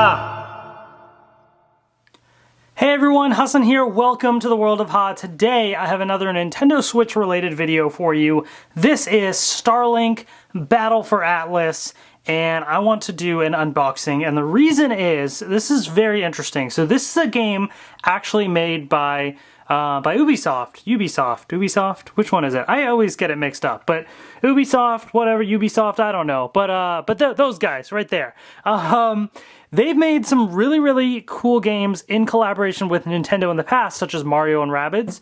Ha! Hey everyone, Hassan here. Welcome to the World of Ha. Today I have another Nintendo Switch related video for you. This is Starlink Battle for Atlas, and I want to do an unboxing, and the reason is, this is very interesting. So this is a game actually made by Ubisoft, which one is it? I always get it mixed up, but Ubisoft, whatever, Ubisoft, I don't know, but those guys right there. They've made some really cool games in collaboration with Nintendo in the past, such as Mario and Rabbids,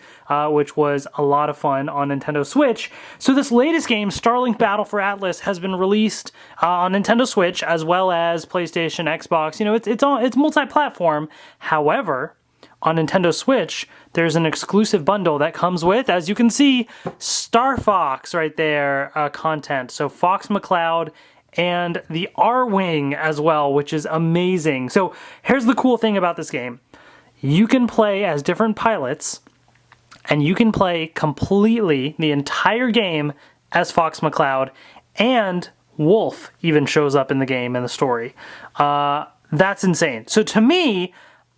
which was a lot of fun on Nintendo Switch. So this latest game, Starlink Battle for Atlas, has been released on Nintendo Switch as well as PlayStation, Xbox. You know, it's multi-platform. However, on Nintendo Switch, there's an exclusive bundle that comes with, as you can see, StarFox right there, content. So Fox McCloud and the Arwing as well, which is amazing. So here's the cool thing about this game. You can play as different pilots, and you can play completely the entire game as Fox McCloud, and Wolf even shows up in the game in the story. That's insane. So to me,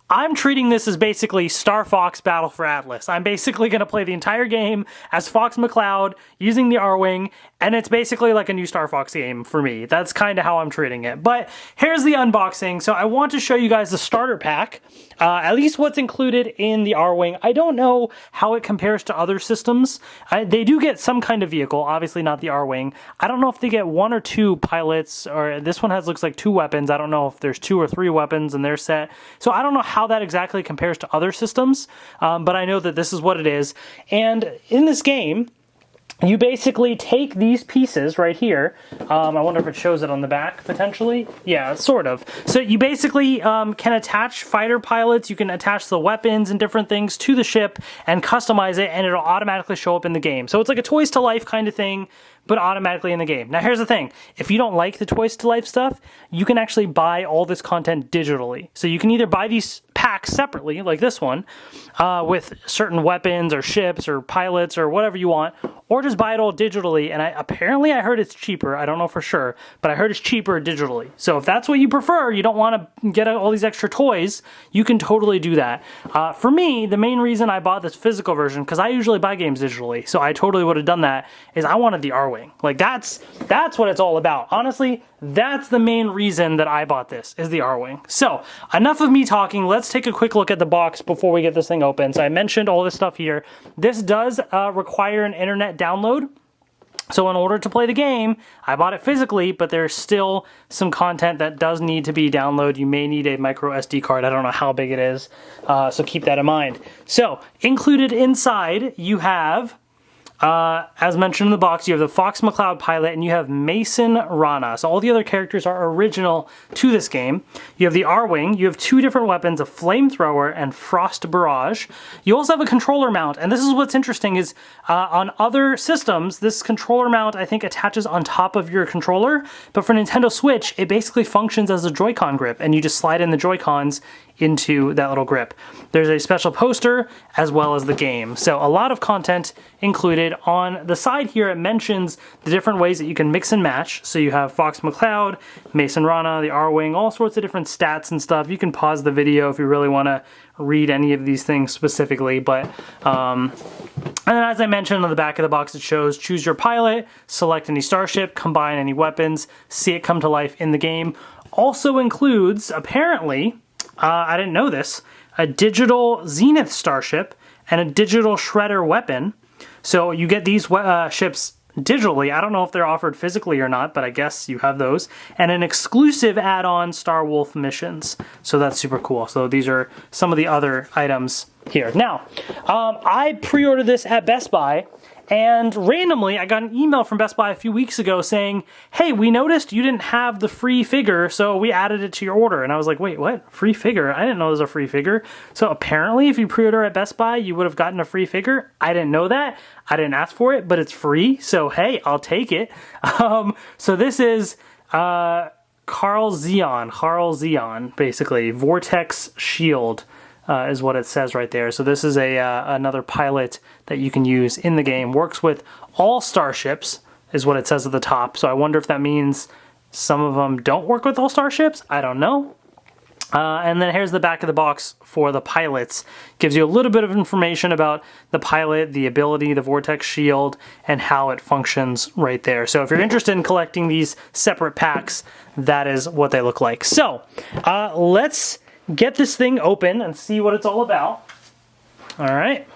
I'm treating this as basically StarFox Battle for Atlas. I'm basically going to play the entire game as Fox McCloud using the Arwing, and it's basically like a new Star Fox game for me. That's kind of how I'm treating it. But here's the unboxing. So I want to show you guys the starter pack, at least what's included in the Arwing. I don't know how it compares to other systems. They do get some kind of vehicle, obviously not the Arwing. I don't know if they get one or two pilots, or this one looks like 2 weapons. I don't know if there's 2 or 3 weapons in their set. So I don't know how that exactly compares to other systems, but I know that this is what it is. And in this game, you basically take these pieces right here. I wonder if it shows it on the back, potentially. Yeah, sort of. So you basically can attach fighter pilots, you can attach the weapons and different things to the ship and customize it, and it'll automatically show up in the game. So it's like a Toys to Life kind of thing, but automatically in the game. Now here's the thing. If you don't like the Toys to Life stuff, you can actually buy all this content digitally. So you can either buy these packs separately, like this one, with certain weapons or ships or pilots or whatever you want, or just buy it all digitally. And apparently I heard it's cheaper. I don't know for sure, but I heard it's cheaper digitally. So if that's what you prefer, you don't want to get all these extra toys, you can totally do that. For me, the main reason I bought this physical version, because I usually buy games digitally, so I totally would have done that, is I wanted the Arwing. Like that's what it's all about. Honestly, that's the main reason that I bought this, is the Arwing. So enough of me talking. Let's take a quick look at the box before we get this thing open. So I mentioned all this stuff here. This does require an internet download. So in order to play the game, I bought it physically, but there's still some content that does need to be downloaded. You may need a micro SD card. I don't know how big it is, so keep that in mind. So included inside, you have, as mentioned in the box, you have the Fox McCloud pilot, and you have Mason Rana. So all the other characters are original to this game. You have the Arwing. You have 2 different weapons, a Flamethrower and Frost Barrage. You also have a controller mount, and this is what's interesting is on other systems, this controller mount, I think, attaches on top of your controller, but for Nintendo Switch, it basically functions as a Joy-Con grip, and you just slide in the Joy-Cons into that little grip. There's a special poster as well as the game. So a lot of content included. On the side here, it mentions the different ways that you can mix and match. So you have Fox McCloud, Mason Rana, the Arwing, all sorts of different stats and stuff. You can pause the video if you really want to read any of these things specifically, but and then as I mentioned on the back of the box, it shows choose your pilot, select any starship, combine any weapons, see it come to life in the game. Also includes, apparently, I didn't know this, a digital Zenith starship and a digital Shredder weapon. So you get these ships digitally. I don't know if they're offered physically or not, but I guess you have those. And an exclusive add-on Star Wolf missions. So that's super cool. So these are some of the other items here. Now, I pre-ordered this at Best Buy, and randomly I got an email from Best Buy a few weeks ago saying, hey, we noticed you didn't have the free figure, so we added it to your order. And I was like, wait, what? Free figure? I didn't know there was a free figure. So apparently if you pre-order at Best Buy, you would have gotten a free figure. I didn't know that. I didn't ask for it, but it's free. So hey, I'll take it. So this is Kharl Zeon, basically. Vortex Shield. Is what it says right there. So this is another pilot that you can use in the game. Works with all starships, is what it says at the top. So I wonder if that means some of them don't work with all starships. I don't know. And then here's the back of the box for the pilots. Gives you a little bit of information about the pilot, the ability, the vortex shield, and how it functions right there. So if you're interested in collecting these separate packs, that is what they look like. So let's get this thing open and see what it's all about. All right.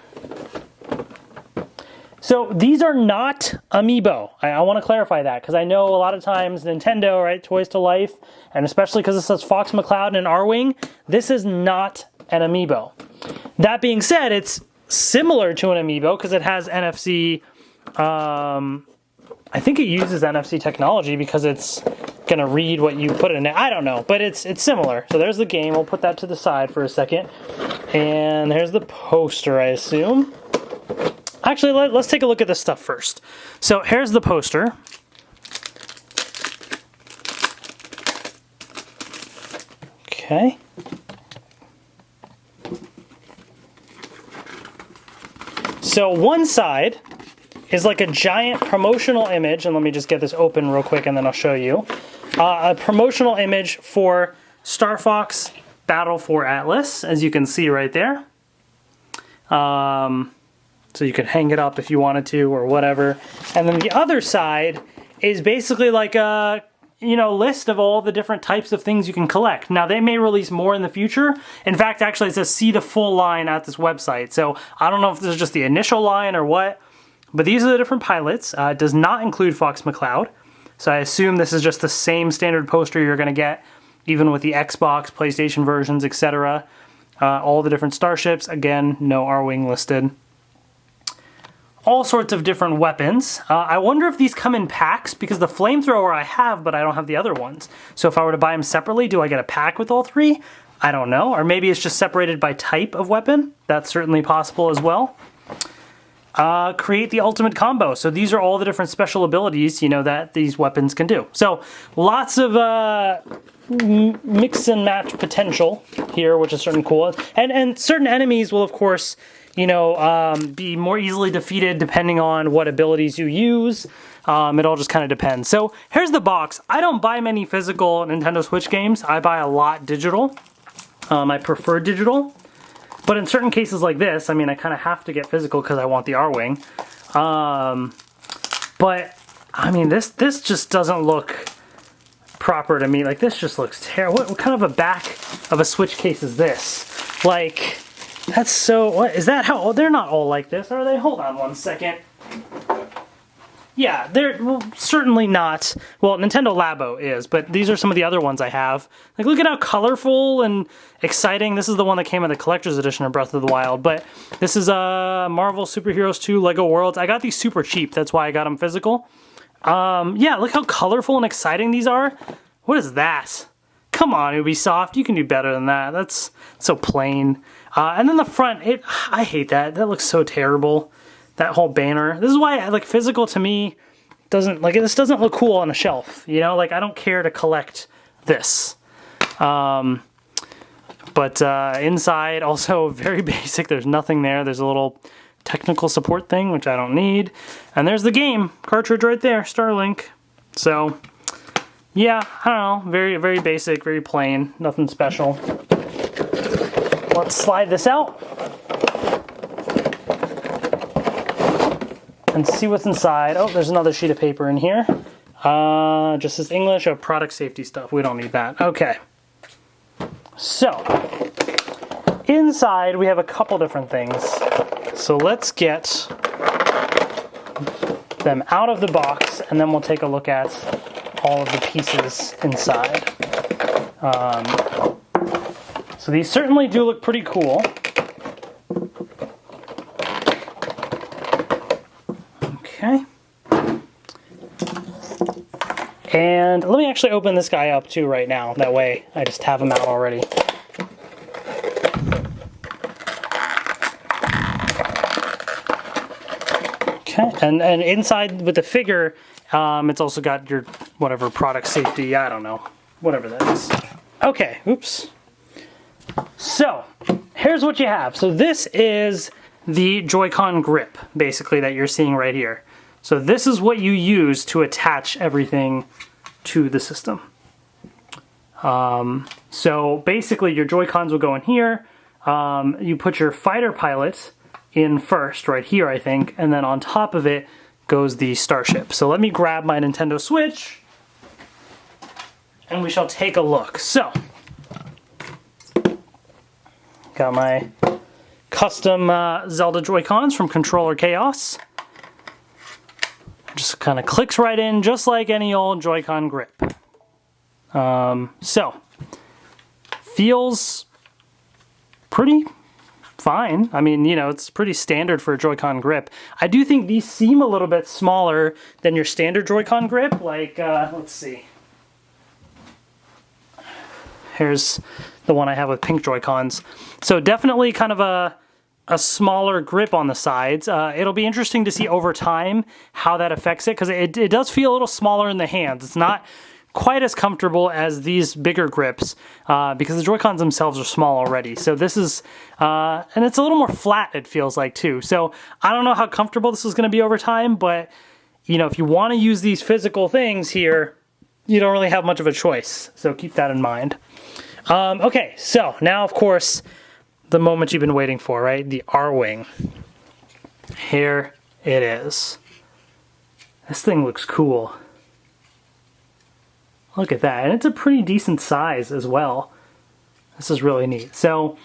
So these are not amiibo. I want to clarify that because I know a lot of times Nintendo, right, Toys to Life, and especially because it says Fox McCloud and Arwing, this is not an amiibo. That being said, it's similar to an amiibo because it has NFC. I think it uses NFC technology because it's going to read what you put in it. I don't know, but it's similar. So there's the game. We'll put that to the side for a second. And there's the poster, I assume. Actually, let's take a look at this stuff first. So here's the poster. Okay. So one side is like a giant promotional image, and let me just get this open real quick and then I'll show you. A promotional image for StarFox Battle for Atlas, as you can see right there. So you could hang it up if you wanted to or whatever. And then the other side is basically like a, list of all the different types of things you can collect. Now, they may release more in the future. In fact, actually, it says see the full line at this website. So I don't know if this is just the initial line or what, but these are the different pilots. It does not include Fox McCloud. So I assume this is just the same standard poster you're going to get, even with the Xbox, PlayStation versions, etc. All the different starships. Again, no Arwing listed. All sorts of different weapons. I wonder if these come in packs, because the Flamethrower I have, but I don't have the other ones. So if I were to buy them separately, do I get a pack with all three? I don't know. Or maybe it's just separated by type of weapon. That's certainly possible as well. Create the ultimate combo. So these are all the different special abilities, that these weapons can do. So lots of mix and match potential here, which is certainly cool. And certain enemies will, of course, be more easily defeated depending on what abilities you use. It all just kind of depends. So here's the box. I don't buy many physical Nintendo Switch games. I buy a lot digital. I prefer digital. But in certain cases like this, I kind of have to get physical because I want the Arwing. But, this just doesn't look proper to me. Like, this just looks terrible. What kind of a back of a Switch case is this? Like, that's so... What is that? How... They're not all like this, are they? Hold on one second. Yeah, they're certainly not. Well, Nintendo Labo is, but these are some of the other ones I have. Like, look at how colorful and exciting. This is the one that came in the collector's edition of Breath of the Wild, but this is Marvel Superheroes 2 Lego Worlds. I got these super cheap. That's why I got them physical. Yeah, look how colorful and exciting these are. What is that? Come on, Ubisoft. You can do better than that. That's so plain. And then the front, I hate that. That looks so terrible. That whole banner. This is why, physical to me this doesn't look cool on a shelf. I don't care to collect this. But inside, also very basic. There's nothing there. There's a little technical support thing, which I don't need. And there's the game cartridge right there, Starlink. So, yeah, I don't know. Very, very basic, very plain. Nothing special. Let's slide this out and see what's inside. Oh, there's another sheet of paper in here. Just as English or product safety stuff. We don't need that. Okay. So, inside we have a couple different things. So let's get them out of the box and then we'll take a look at all of the pieces inside. So these certainly do look pretty cool. Okay. And let me actually open this guy up too right now. That way I just have him out already. Okay, and inside with the figure, it's also got your whatever product safety, I don't know, whatever that is. Okay, oops. So, here's what you have. So this is the Joy-Con grip, basically, that you're seeing right here. So this is what you use to attach everything to the system. So basically your Joy-Cons will go in here. You put your fighter pilot in first, right here, I think, and then on top of it goes the starship. So let me grab my Nintendo Switch, and we shall take a look. So, got my custom Zelda Joy-Cons from Controller Chaos. Just kind of clicks right in, just like any old Joy-Con grip. So, feels pretty fine. I mean, you know, it's pretty standard for a Joy-Con grip. I do think these seem a little bit smaller than your standard Joy-Con grip. Like, let's see. Here's the one I have with pink Joy-Cons. So definitely kind of a smaller grip on the sides. It'll be interesting to see over time how that affects it, because it does feel a little smaller in the hands. It's not quite as comfortable as these bigger grips, because the Joy-Cons themselves are small already. So this is, and it's a little more flat, it feels like, too. So I don't know how comfortable this is going to be over time, but, you know, if you want to use these physical things here, you don't really have much of a choice. So keep that in mind. Okay, so now, of course, the moment you've been waiting for, right? The Arwing. Here it is. This thing looks cool. Look at that, and it's a pretty decent size as well. This is really neat. So,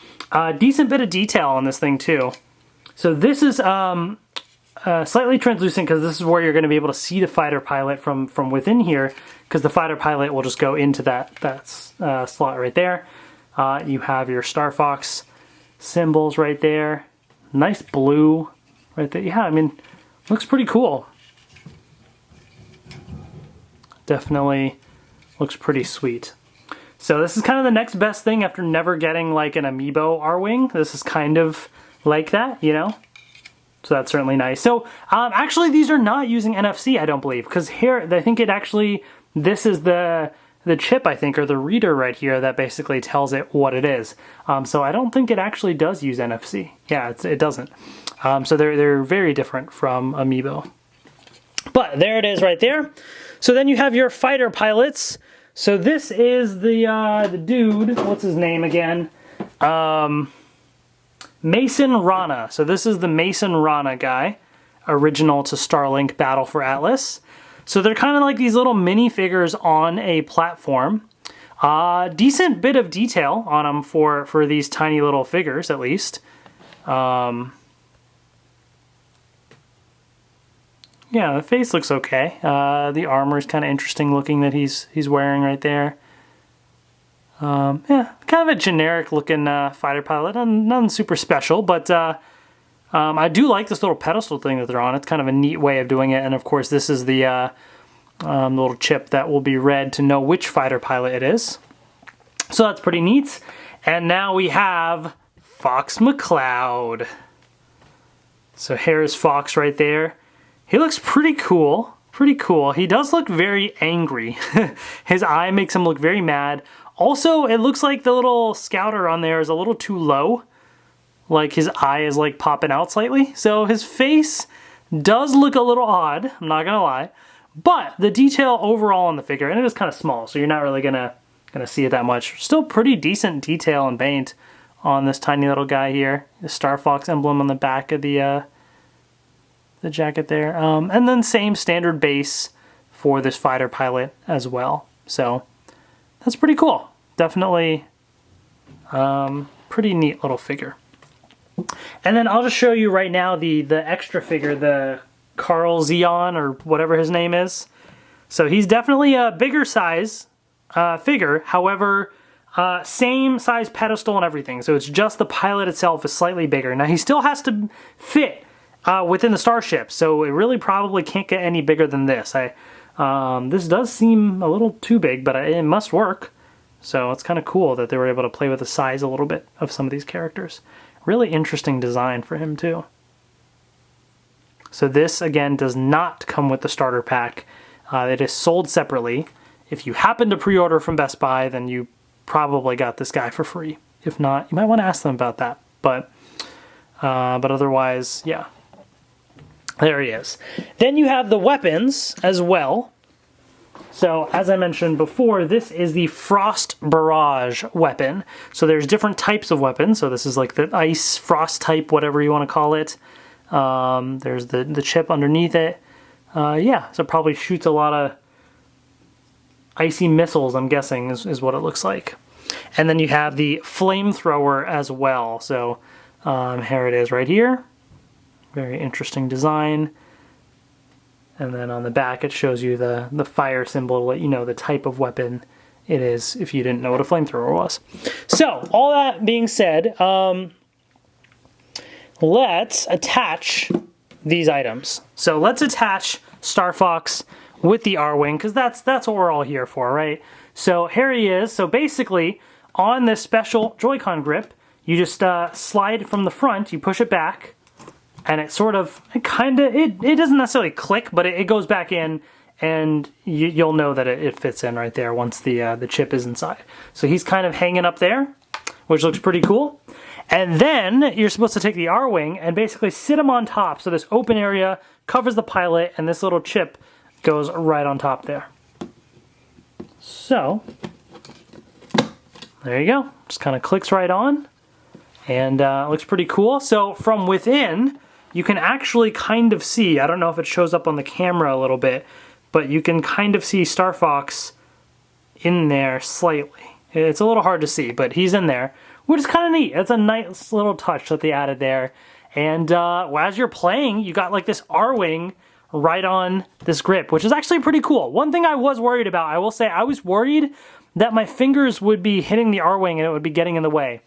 decent bit of detail on this thing too. So this is slightly translucent, because this is where you're going to be able to see the fighter pilot from within here, because the fighter pilot will just go into that slot right there. You have your StarFox symbols right there. Nice blue right there. Yeah, I mean, looks pretty cool. Definitely looks pretty sweet. So this is kind of the next best thing after never getting like an amiibo Arwing. This is kind of like that, you know? So that's certainly nice. So actually these are not using NFC, I don't believe, because here, I think it actually, this is the chip, I think, or the reader right here that basically tells it what it is. So I don't think it actually does use NFC. Yeah, it doesn't. So they're very different from amiibo. But there it is right there. So then you have your fighter pilots. So this is the dude, what's his name again? Mason Rana. So this is the Mason Rana guy, original to Starlink Battle for Atlas. So they're kind of like these little minifigures on a platform. Decent bit of detail on them for these tiny little figures, at least. Yeah, the face looks okay. The armor is kind of interesting looking that he's wearing right there. Yeah, kind of a generic looking fighter pilot. Nothing super special, but I do like this little pedestal thing that they're on. It's kind of a neat way of doing it. And of course, this is the little chip that will be read to know which fighter pilot it is. So that's pretty neat. And now we have Fox McCloud. So here's Fox right there. He looks pretty cool. Pretty cool. He does look very angry. His eye makes him look very mad. Also, it looks like the little scouter on there is a little too low. Like his eye is like popping out slightly. So his face does look a little odd, I'm not gonna lie. But the detail overall on the figure, and it is kind of small, so you're not really gonna see it that much. Still pretty decent detail and paint on this tiny little guy here. The StarFox emblem on the back of the jacket there. And then same standard base for this fighter pilot as well. So that's pretty cool. Definitely pretty neat little figure. And then I'll just show you right now the extra figure, the Kharl Zeon, or whatever his name is. So he's definitely a bigger size figure. However, same size pedestal and everything. So it's just the pilot itself is slightly bigger. Now he still has to fit within the starship, so it really probably can't get any bigger than this. This does seem a little too big, but it must work. So it's kind of cool that they were able to play with the size a little bit of some of these characters. Really interesting design for him too. So this, again, does not come with the starter pack. It is sold separately. If you happen to pre-order from Best Buy, then you probably got this guy for free. If not, you might want to ask them about that. But otherwise, yeah. There he is. Then you have the weapons as well. So, as I mentioned before, this is the Frost Barrage weapon. So there's different types of weapons. So this is like the ice, frost type, whatever you want to call it. There's the chip underneath it. Yeah, so it probably shoots a lot of icy missiles, I'm guessing, is what it looks like. And then you have the Flamethrower as well. So here it is right here. Very interesting design. And then on the back it shows you the fire symbol to let you know the type of weapon it is if you didn't know what a flamethrower was. So, all that being said, let's attach these items. So let's attach StarFox with the Arwing, because that's what we're all here for, right? So here he is. So basically, on this special Joy-Con grip, you just slide from the front, you push it back, and it sort of, it doesn't necessarily click, but it goes back in, and you'll know that it fits in right there once the chip is inside. So he's kind of hanging up there, which looks pretty cool. And then you're supposed to take the Arwing and basically sit him on top. So this open area covers the pilot, and this little chip goes right on top there. So, there you go. Just kind of clicks right on, and it looks pretty cool. So from within, you can actually kind of see, I don't know if it shows up on the camera a little bit, but you can kind of see StarFox in there slightly. It's a little hard to see, but he's in there, which is kind of neat. It's a nice little touch that they added there. And as you're playing, you got like this Arwing right on this grip, which is actually pretty cool. One thing I was worried about, I will say, I was worried that my fingers would be hitting the Arwing and it would be getting in the way.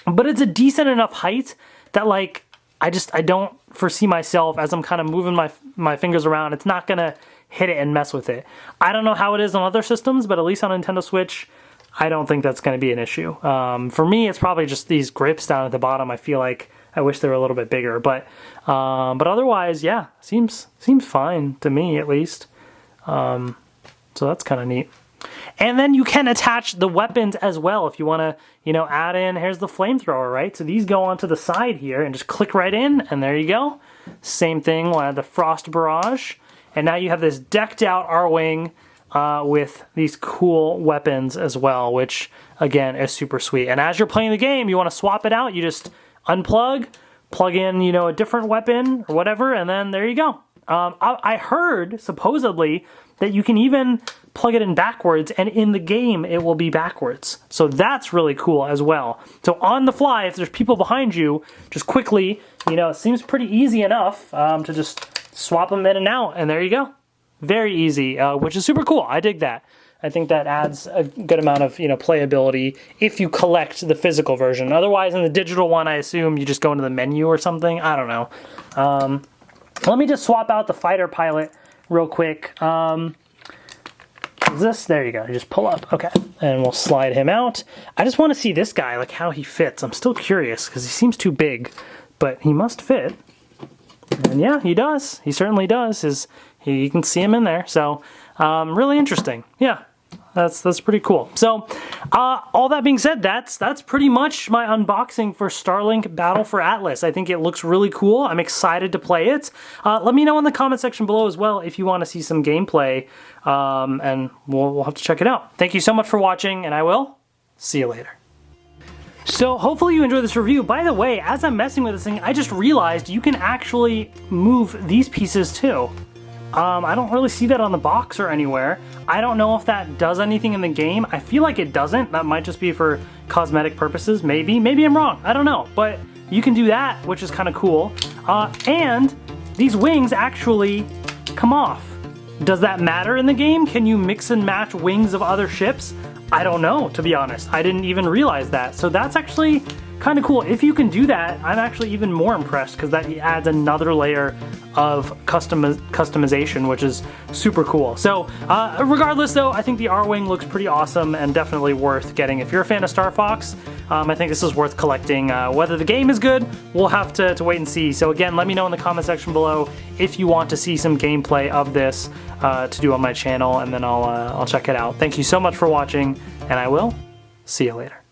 But it's a decent enough height that, like, I don't foresee myself, as I'm kind of moving my fingers around, it's not gonna hit it and mess with it. I don't know how it is on other systems, but at least on Nintendo Switch, I don't think that's gonna be an issue. For me, it's probably just these grips down at the bottom. I feel like I wish they were a little bit bigger, but otherwise, yeah, seems fine to me at least. So that's kind of neat. And then you can attach the weapons as well if you want to, add in, here's the flamethrower, right? So these go onto the side here and just click right in, and there you go. Same thing, we'll add the Frost Barrage. And now you have this decked out Arwing with these cool weapons as well, which, again, is super sweet. And as you're playing the game, you want to swap it out, you just unplug, plug in, a different weapon or whatever, and then there you go. I heard, supposedly, that you can even plug it in backwards, and in the game it will be backwards. So that's really cool as well. So on the fly, if there's people behind you, just quickly, it seems pretty easy enough to just swap them in and out, and there you go. Very easy, which is super cool. I dig that. I think that adds a good amount of playability if you collect the physical version. Otherwise, in the digital one, I assume you just go into the menu or something. I don't know. Let me just swap out the fighter pilot real quick. There you go, you just pull up, okay. And we'll slide him out. I just want to see this guy, like how he fits. I'm still curious, because he seems too big, but he must fit. And yeah, he does, he certainly does. You can see him in there, so really interesting, yeah. That's pretty cool. So, all that being said, that's pretty much my unboxing for Starlink Battle for Atlas. I think it looks really cool. I'm excited to play it. Let me know in the comment section below as well if you want to see some gameplay, and we'll have to check it out. Thank you so much for watching, and I will see you later. So hopefully you enjoyed this review. By the way, as I'm messing with this thing, I just realized you can actually move these pieces too. I don't really see that on the box or anywhere. I don't know if that does anything in the game. I feel like it doesn't. That might just be for cosmetic purposes, maybe. Maybe I'm wrong, I don't know. But you can do that, which is kind of cool. And these wings actually come off. Does that matter in the game? Can you mix and match wings of other ships? I don't know, to be honest. I didn't even realize that. So that's actually kind of cool. If you can do that, I'm actually even more impressed, because that adds another layer of customization, which is super cool. So regardless though, I think the Arwing looks pretty awesome and definitely worth getting. If you're a fan of StarFox, I think this is worth collecting. Whether the game is good, we'll have to wait and see. So again, let me know in the comment section below if you want to see some gameplay of this to do on my channel, and then I'll check it out. Thank you so much for watching, and I will see you later.